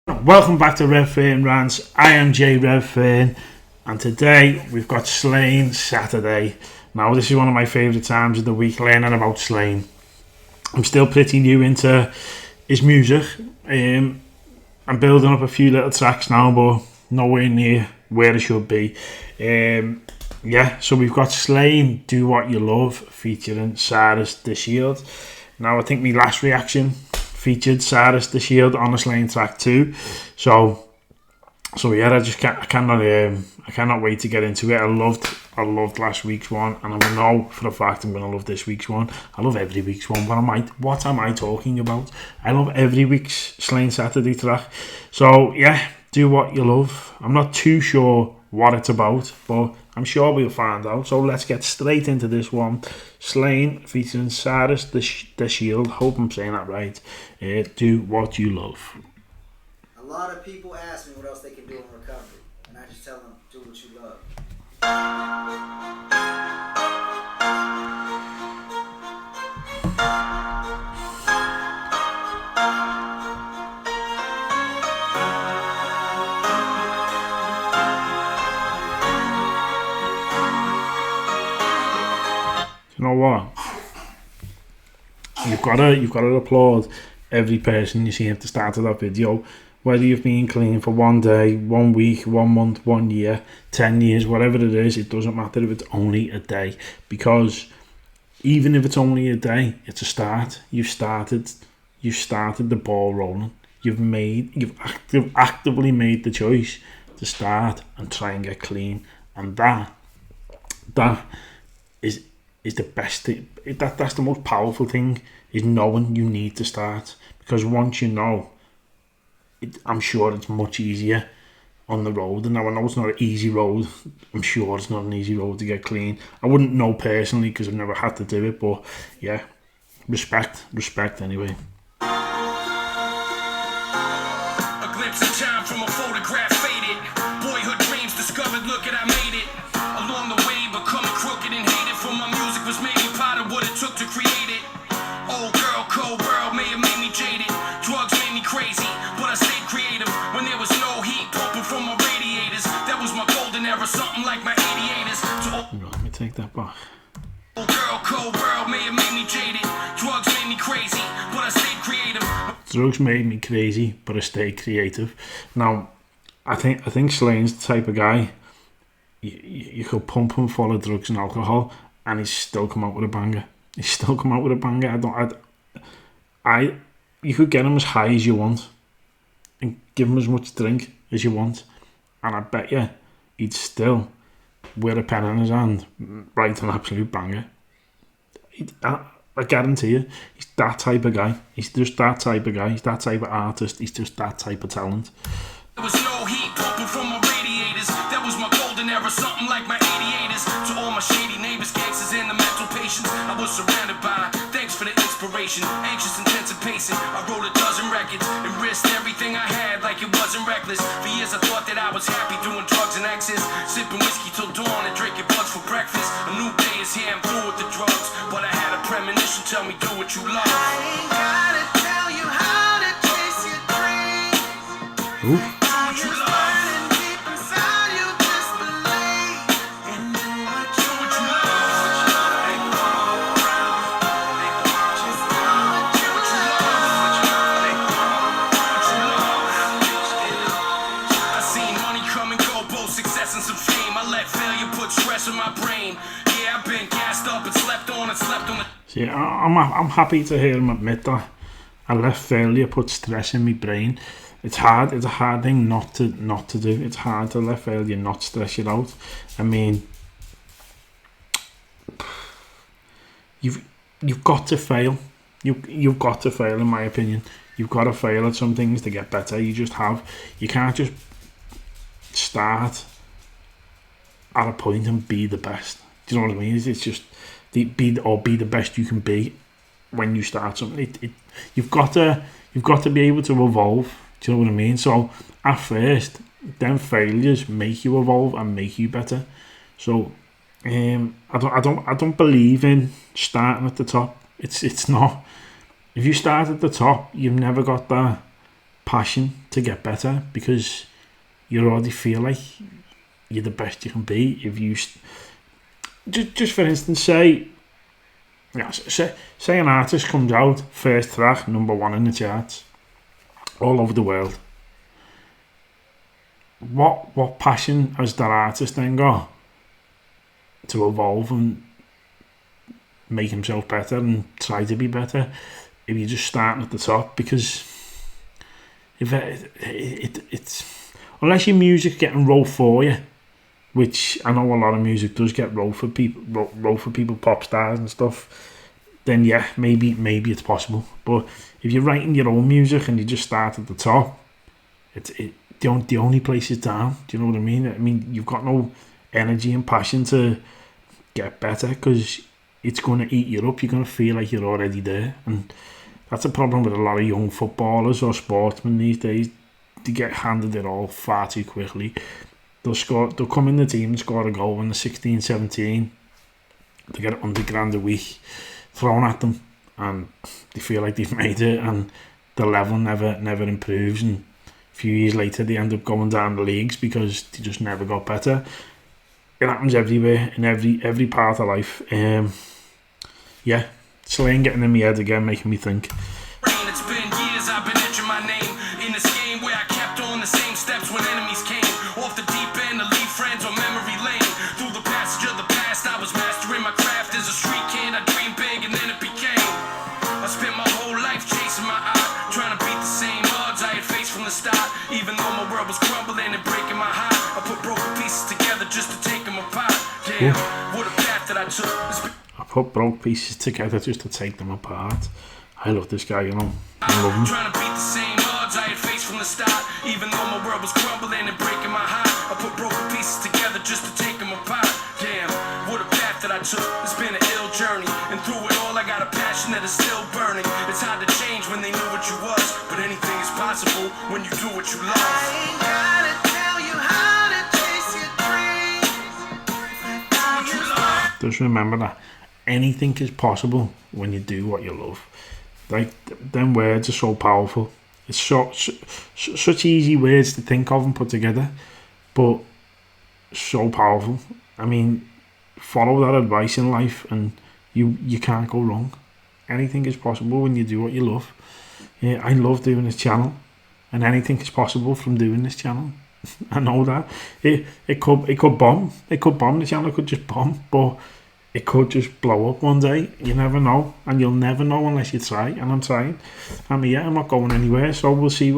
Welcome back to Red Fern Rants. I am Jay Red Fern, and today we've got Slaine Saturday. Now, this is one of my favourite times of the week, learning about Slaine. I'm still pretty new into his music. I'm building up a few little tracks now, but nowhere near where it should be. So we've got Slaine, Do What You Love, featuring Cyrus Deshield. Now, I think my last reaction featured Cyrus Deshield on a Slaine track too. So yeah, I cannot wait to get into it. I loved last week's one, and I know for a fact I'm gonna love this week's one. I love every week's one. What am I talking about? I love every week's Slaine Saturday track. So yeah, Do What You Love. I'm not too sure what it's about, but I'm sure we'll find out. So let's get straight into this one. Slaine featuring Cyrus Deshield. Hope I'm saying that right. Do What You Love. A lot of people ask me what else they can do in recovery, and I just tell them, do what you love. You know what? You've got to applaud every person you see at the start of that video. Whether you've been clean for 1 day, 1 week, 1 month, 1 year, 10 years, whatever it is, it doesn't matter if it's only a day. Because even if it's only a day, it's a start. You've started the ball rolling. You've actively made the choice to start and try and get clean. And that is the best thing. That's the most powerful thing, is knowing you need to start. Because once you know, I'm sure it's much easier on the road. And now I know it's not an easy road. I'm sure it's not an easy road to get clean. I wouldn't know personally because I've never had to do it. But yeah, respect anyway. A glimpse of time from a photograph faded. Boyhood dreams discovered, look at I made it. Along the way becoming crooked and hated. For my music was made me part of what it took to create it. Old girl, cold world may have made me jaded. Drugs made me crazy, but I stayed creative. When there was no heat pumping from my radiators, that was my golden era, something like my 88ers. Let me take that back. Old girl, cold world may have made me jaded. Drugs made me crazy, but I stayed creative. Drugs made me crazy, but I stayed creative. Now, I think Slaine's the type of guy you could pump him full of drugs and alcohol, and he's still come out with a banger. You could get him as high as you want and give him as much drink as you want, and I bet you he'd still, with a pen in his hand, write an absolute banger. I guarantee you, he's that type of guy. He's just that type of guy. He's that type of artist. He's just that type of talent. There was no heat pumping from my radiators. That was my golden era, something like my 88ers. To all my shady neighbors, gangsters, and the mental patients I was surrounded by. Thanks for the inspiration. Anxious, intensive pacing. I wrote a dozen records and risked everything I had like it wasn't reckless. For years I thought that I was happy doing drugs and excess, sipping whiskey till dawn and drinking bugs for breakfast. A new day is here, I'm through with the drugs, but I had a premonition tell me do what you love. I ain't gotta tell you how to chase your dreams. Ooh. See, I'm happy to hear him admit that I let failure put stress in my brain. It's hard. It's a hard thing not to do. It's hard to let failure not stress you out. I mean, you've got to fail. You've got to fail, in my opinion. You've got to fail at some things to get better. You just have. You can't just start at a point and be the best. Do you know what I mean? It's just be the best you can be when you start something. You've got to be able to evolve. Do you know what I mean? So at first, then failures make you evolve and make you better. So I don't believe in starting at the top. It's not. If you start at the top, you've never got that passion to get better, because you already feel like you're the best you can be. If you just for instance, say an artist comes out first track, #1 in the charts all over the world. What passion has that artist then got to evolve and make himself better and try to be better if you're just starting at the top? Because if it's unless your music's getting wrote for you, which I know a lot of music does get wrote for people, pop stars and stuff, then yeah, maybe it's possible. But if you're writing your own music and you just start at the top, the only place is down. Do you know what I mean? I mean, you've got no energy and passion to get better, because it's going to eat you up. You're going to feel like you're already there, and that's a problem with a lot of young footballers or sportsmen these days. They get handed it all far too quickly. They'll come in the team and score a goal when they're 16, 17. They get £100,000 a week thrown at them, and they feel like they've made it, and the level never improves, and a few years later they end up going down the leagues because they just never got better. It happens everywhere, in every part of life. Yeah, Slaine getting in my head again, making me think. It's been years I've been etching my name in this game where I kept on the same steps when enemies came. Off the deep end to leave friends on memory lane. Through the passage of the past, I was mastering my craft as a street kid. I dreamed big and then it became. I spent my whole life chasing my eye, trying to beat the same odds I had faced from the start. Even though my world was crumbling and breaking my heart, I put broken pieces together just to take them apart. Damn, what a path that I took. I put broke pieces together just to take them apart. I love this guy, you know. I love him. Trying to beat the same odds I had faced from the start. Even though my world was crumbling and breaking my heart, I put broken pieces together just to take them apart. Damn, what a path that I took. It's been an ill journey, and through it all I got a passion that is still burning. It's hard to change when they knew what you was, but anything is possible when you do what you love. I ain't gotta tell you how to chase your dreams. Just remember that anything is possible when you do what you love. Like, them words are so powerful. It's such easy words to think of and put together, but so powerful. I mean, follow that advice in life and you can't go wrong. Anything is possible when you do what you love. Yeah, I love doing this channel, and anything is possible from doing this channel. I know that. It could bomb. It could bomb. The channel could just bomb, but it could just blow up one day. You never know, and you'll never know unless you try. And I'm trying. I'm here. I'm not going anywhere. So we'll see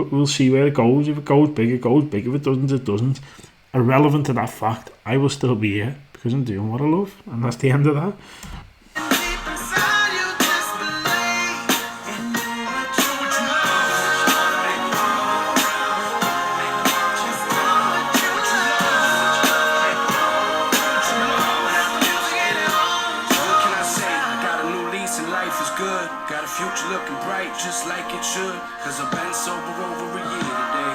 where it goes. If it goes big, it goes big. If it doesn't, it doesn't. Irrelevant to that fact, I will still be here because I'm doing what I love, and that's the end of that. Just like it should, cause I've been sober over a year today,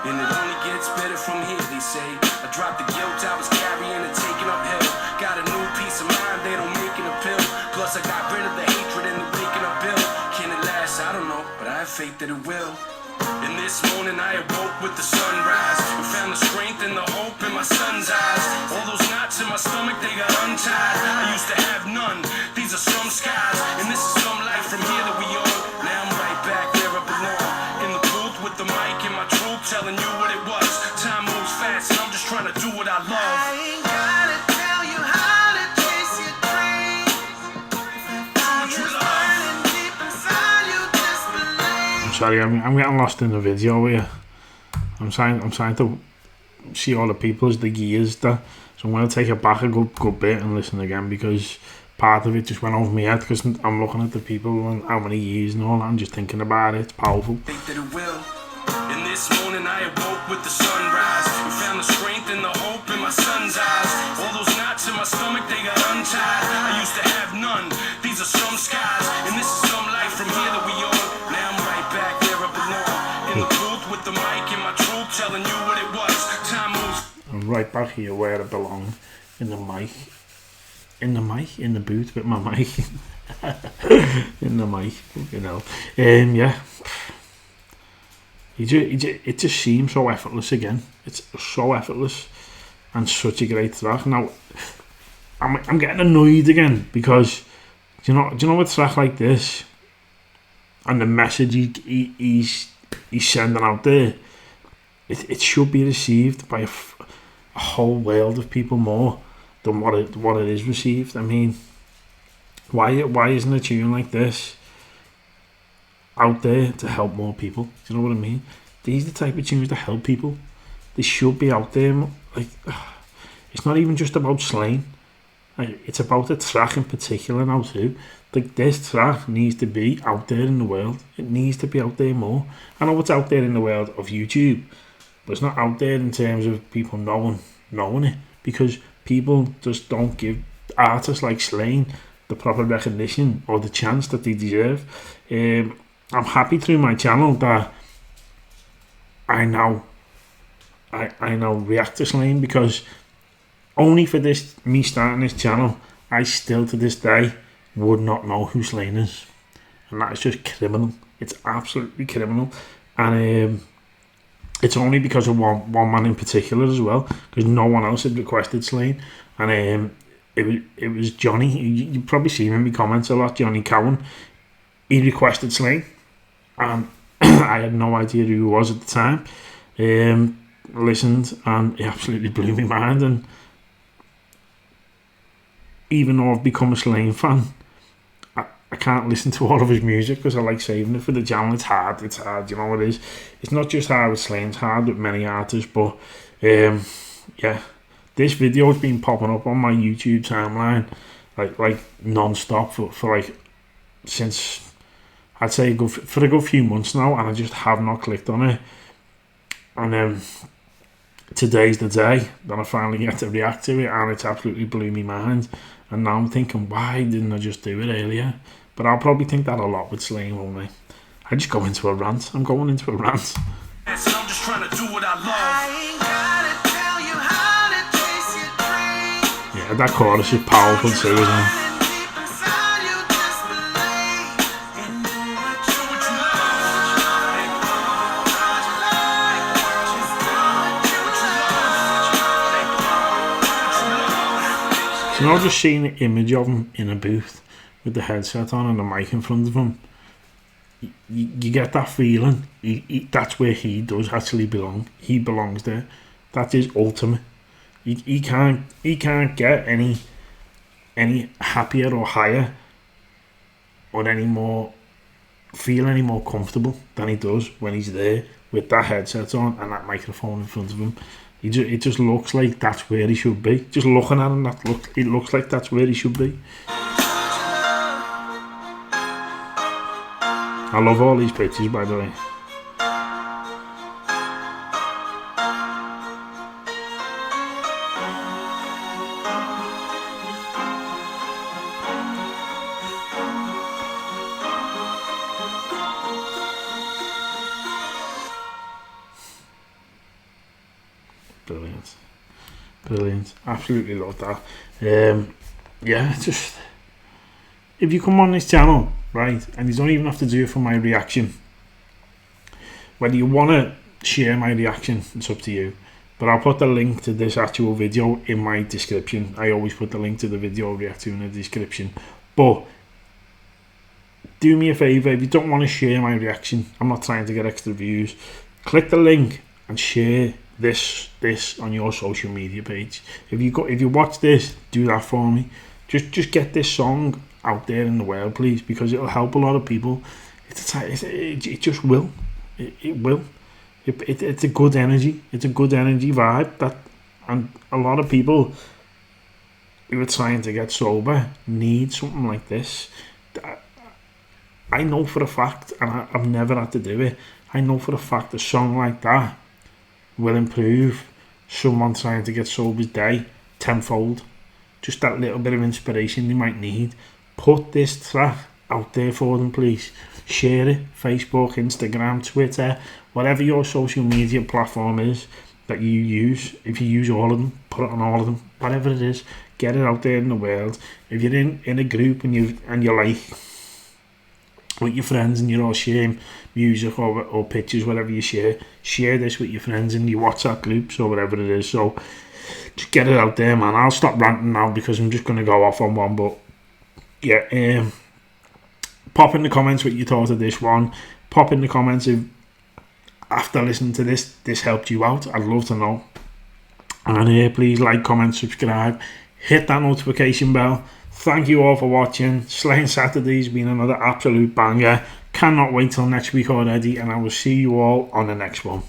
and it only gets better from here, they say. I dropped the guilt I was carrying and taking uphill. Got a new peace of mind, they don't make it a pill. Plus I got rid of the hatred and the waking up bill. Can it last? I don't know, but I have faith that it will. And this morning I awoke with the sunrise, and found the strength and the hope in my son's eyes. All those knots in my stomach, they got untied. I used to have none, these are some skies, and this is some life from here that we own. Telling you what it was. Time moves fast and I'm just trying to do what I love. I ain't gotta tell you how to chase your dreams. Fire's burning deep inside you, just believe. I'm sorry, I'm getting lost in the video here. I'm trying to see all the people as the gears there. So I'm going to take it back a good bit and listen again, because part of it just went over my head because I'm looking at the people and how many years and all that. I'm just thinking about it. It's powerful. Think that it will. And this morning I awoke with the sunrise, and found the strength and the hope in my son's eyes. All those knots in my stomach, they got untied. I used to have none, these are some skies, and this is some life from here that we own. Now I'm right back where I belong, in the booth with the mic and my truth, telling you what it was. Time moves. I'm right back here where I belong, in the mic. In the booth with my mic. In the mic, you know. Yeah. It just seems so effortless again. It's so effortless and such a great track. Now, I'm getting annoyed again because do you know a track like this and the message he's sending out there, it should be received by a whole world of people more than what it is received. I mean, why isn't a tune like this out there to help more people? Do you know what I mean? These are the type of tunes that help people. They should be out there. Like, it's not even just about Slaine. Like, it's about the track in particular now too. Like, this track needs to be out there in the world. It needs to be out there more. I know it's out there in the world of YouTube, but it's not out there in terms of people knowing it, because people just don't give artists like Slaine the proper recognition or the chance that they deserve. I'm happy through my channel that I now react to Slaine, because only for me starting this channel, I still to this day would not know who Slaine is, and that is just criminal. It's absolutely criminal. And it's only because of one man in particular as well, because no one else had requested Slaine. And it was Johnny. You've probably seen him in my comments a lot, Johnny Cowan. He requested Slaine, and I had no idea who he was at the time. Listened, and it absolutely blew my mind. And even though I've become a Slaine fan, I can't listen to all of his music because I like saving it for the channel. It's hard, you know what it is. It's not just hard with Slaine, it's hard with many artists. But yeah, this video has been popping up on my YouTube timeline like non-stop for like since, I'd say, for a good few months now, and I just have not clicked on it. And today's the day that I finally get to react to it, and it's absolutely blew me mind. And now I'm thinking, why didn't I just do it earlier? But I'll probably think that a lot with Slaine, won't I? I just go into a rant. I'm going into a rant. I'm just trying to do what I love. Yeah, that chorus is powerful too, isn't it? You know, just seeing the image of him in a booth with the headset on and the mic in front of him, you get that feeling. That's where he does actually belong. He belongs there. That is ultimate. He can't get any happier or higher or feel any more comfortable than he does when he's there with that headset on and that microphone in front of him. It just looks like that's where he should be. Just looking at him, it looks like that's where he should be. I love all these pictures, by the way. Brilliant. Absolutely love that. Yeah, just if you come on this channel, right, and you don't even have to do it for my reaction. Whether you want to share my reaction, it's up to you. But I'll put the link to this actual video in my description. I always put the link to the video I react to in the description. But do me a favour, if you don't want to share my reaction, I'm not trying to get extra views, click the link and share this on your social media page. If you watch this, do that for me. Just get this song out there in the world, please, because it'll help a lot of people. It just will. It will. It's a good energy. It's a good energy vibe and a lot of people who are trying to get sober need something like this. I know for a fact, and I've never had to do it, I know for a fact a song like that will improve someone trying to get sober's day tenfold. Just that little bit of inspiration they might need. Put this track out there for them, please. Share it. Facebook, Instagram, Twitter, whatever your social media platform is that you use. If you use all of them, put it on all of them. Whatever it is, get it out there in the world. If you're in a group and you're like, with your friends and you're all sharing music or pictures, whatever you share this with your friends in your WhatsApp groups or whatever it is. So just get it out there, man. I'll stop ranting now because I'm just going to go off on one. But yeah, pop in the comments what you thought of this one. Pop in the comments if after listening to this helped you out. I'd love to know. And please like, comment, subscribe, hit that notification bell. Thank you all for watching. Slaine Saturday's been another absolute banger. Cannot wait till next week already, and I will see you all on the next one.